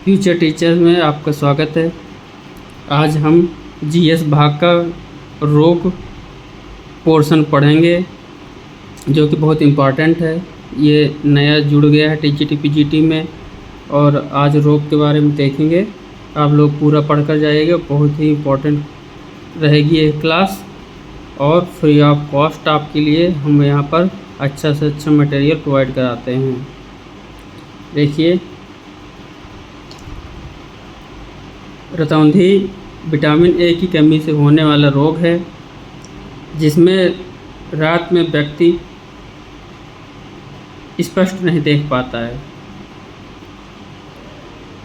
Future teachers में आपका स्वागत है। आज हम जीएस भाग का रोग पोर्शन पढ़ेंगे जो कि बहुत इम्पॉर्टेंट है। ये नया जुड़ गया है टीजीटी पीजीटी में और आज रोग के बारे में देखेंगे। आप लोग पूरा पढ़कर जाइएगा, बहुत ही इम्पॉर्टेंट रहेगी ये क्लास और फ्री ऑफ कॉस्ट आपके लिए हम यहाँ पर अच्छा से अच्छा मटेरियल प्रोवाइड कराते हैं। देखिए, रतौंधी विटामिन ए की कमी से होने वाला रोग है जिसमें रात में व्यक्ति स्पष्ट नहीं देख पाता है।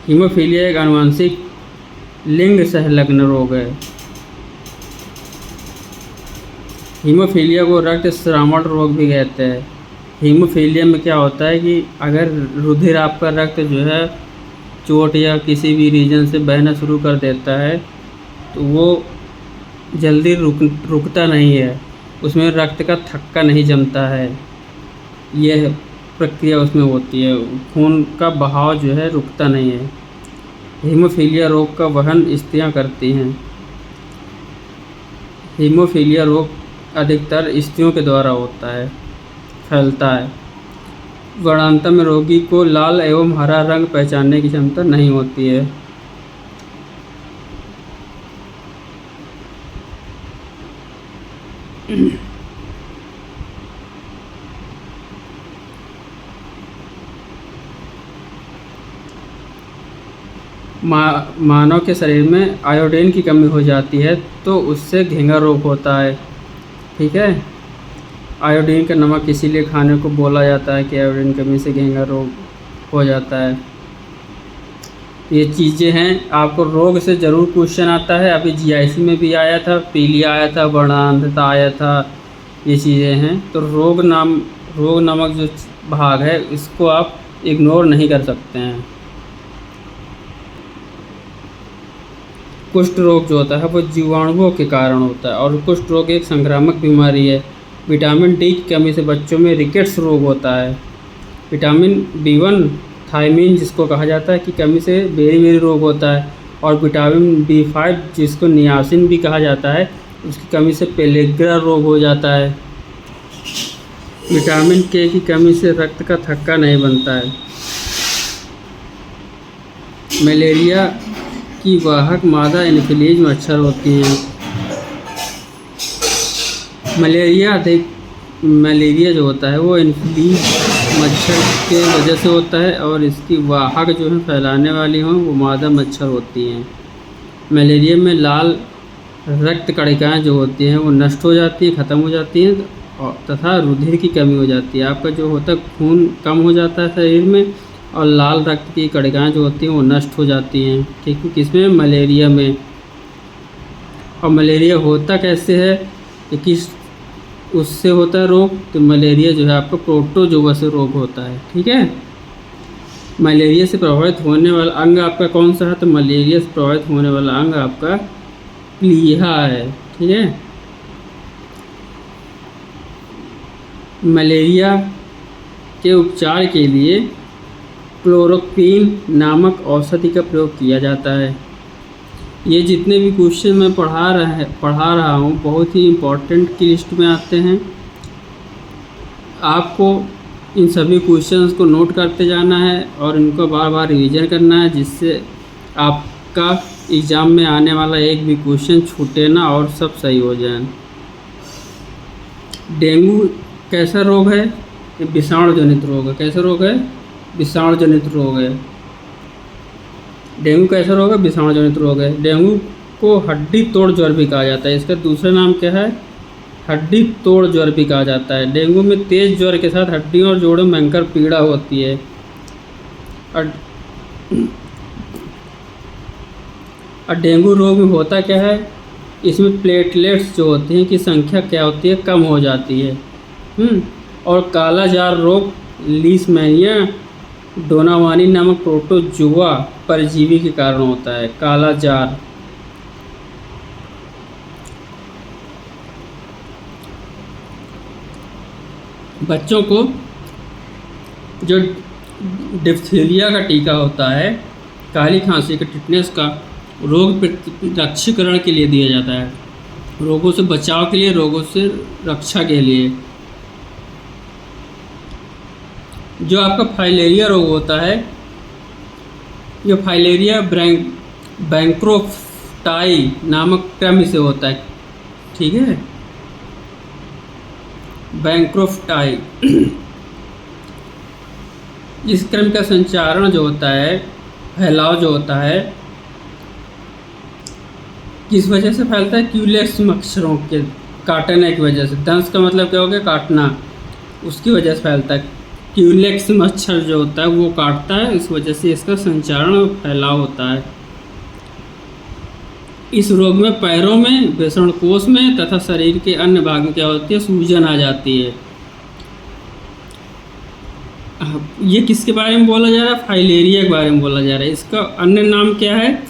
हीमोफीलिया एक आनुवंशिक लिंग संलग्न रोग है। हीमोफीलिया को रक्त श्रावण रोग भी कहते हैं। हीमोफीलिया में क्या होता है कि अगर रुधिर आपका रक्त जो है चोट या किसी भी रीजन से बहना शुरू कर देता है तो वो जल्दी रुकता नहीं है, उसमें रक्त का थक्का नहीं जमता है। यह प्रक्रिया उसमें होती है, खून का बहाव जो है रुकता नहीं है। हीमोफीलिया रोग का वहन स्त्रियां करती हैं। हीमोफीलिया रोग अधिकतर स्त्रियों के द्वारा होता है, फैलता है। वर्णांतर में रोगी को लाल एवं हरा रंग पहचानने की क्षमता नहीं होती है। मानव के शरीर में आयोडीन की कमी हो जाती है तो उससे घेंघा रोग होता है। ठीक है, आयोडीन का नमक इसीलिए खाने को बोला जाता है कि आयोडीन कमी से घेंघा रोग हो जाता है। ये चीज़ें हैं, आपको रोग से ज़रूर क्वेश्चन आता है। अभी जीआईसी में भी आया था, पीलिया आया था, वर्णांधता आया था, ये चीज़ें हैं। तो रोग नामक जो भाग है इसको आप इग्नोर नहीं कर सकते हैं। कुष्ठ रोग जो होता है वो जीवाणुओं के कारण होता है और कुष्ठ रोग एक संक्रामक बीमारी है। विटामिन डी की कमी से बच्चों में रिकेट्स रोग होता है। विटामिन B1 थायमीन जिसको कहा जाता है की कमी से बेरी रोग होता है और विटामिन B5 जिसको नियासिन भी कहा जाता है उसकी कमी से पेलेग्रा रोग हो जाता है। विटामिन के की कमी से रक्त का थक्का नहीं बनता है। मलेरिया की वाहक मादा एनोफिलीज मच्छर होती हैं। मलेरिया जो होता है वो एनोफिलीज मच्छर के वजह से होता है और इसकी वाहक जो है फैलाने वाली हों वो मादा मच्छर होती हैं। मलेरिया में लाल रक्त कणिकाएँ जो होती हैं वो नष्ट हो जाती हैं, ख़त्म हो जाती हैं और तथा रुधिर की कमी हो जाती है। आपका जो होता है खून कम हो जाता है शरीर में और लाल रक्त की कणिकाएँ जो होती हैं वो नष्ट हो जाती हैं। ठीक है, किसमें? मलेरिया में। और मलेरिया होता कैसे है कि किस उससे होता है रोग? तो मलेरिया जो है आपका प्रोटोजोआ से रोग होता है। ठीक है, मलेरिया से प्रभावित होने वाला अंग आपका कौन सा है? तो मलेरिया से प्रभावित होने वाला अंग आपका प्लीहा है। ठीक है, मलेरिया के उपचार के लिए क्लोरोक्वीन नामक औषधि का प्रयोग किया जाता है। ये जितने भी क्वेश्चन मैं पढ़ा रहा हूँ बहुत ही इम्पोर्टेंट की लिस्ट में आते हैं। आपको इन सभी क्वेश्चंस को नोट करते जाना है और इनको बार बार रिवीजन करना है जिससे आपका एग्ज़ाम में आने वाला एक भी क्वेश्चन छूटे ना और सब सही हो जाए। डेंगू कैसा रोग है? ये विषाणु जनित रोग है। कैसा रोग है? विषाणु जनित रोग है। डेंगू कैसा रोग है? विषाणु जनित रोग है। डेंगू को हड्डी तोड़ ज्वर भी कहा जाता है। इसका दूसरा नाम क्या है? हड्डी तोड़ ज्वर भी कहा जाता है। डेंगू में तेज ज्वर के साथ हड्डियों और जोड़ों में भयंकर पीड़ा होती है। और डेंगू रोग में होता क्या है? इसमें प्लेटलेट्स जो होती हैं की संख्या क्या होती है? कम हो जाती है। और कालाजार रोग लीशमैनिया डोनावानी नामक प्रोटोजोआ परजीवी के कारण होता है। कालाजार बच्चों को जो डिप्थीरिया का टीका होता है काली खांसी के टिटनेस का रोग प्रतिरक्षीकरण के लिए दिया जाता है, रोगों से बचाव के लिए, रोगों से रक्षा के लिए। जो आपका फाइलेरिया रोग होता है, ये फाइलेरिया बैंक्रोफ्टाई नामक कृमि से होता है, ठीक है, बैंक्रोफ्टाई। इस क्रम का संचारण जो होता है, फैलाव जो होता है, किस वजह से फैलता है? क्यूलेक्स मच्छरों के काटने की वजह से। दंश का मतलब क्या हो गया? काटना, उसकी वजह से फैलता है। क्यूलेक्स मच्छर जो होता है वो काटता है, इस वजह से इसका संचारण और फैलाव होता है। इस रोग में पैरों में, वृषणकोश में तथा शरीर के अन्य भाग में क्या होती है? सूजन आ जाती है। ये किसके बारे में बोला जा रहा है? फाइलेरिया के बारे में बोला जा रहा है। इसका अन्य नाम क्या है?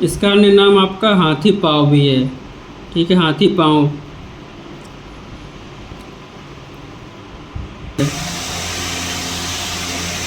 इसका अन्य नाम आपका हाथी पाँव भी है, ठीक है, हाथी पाँव।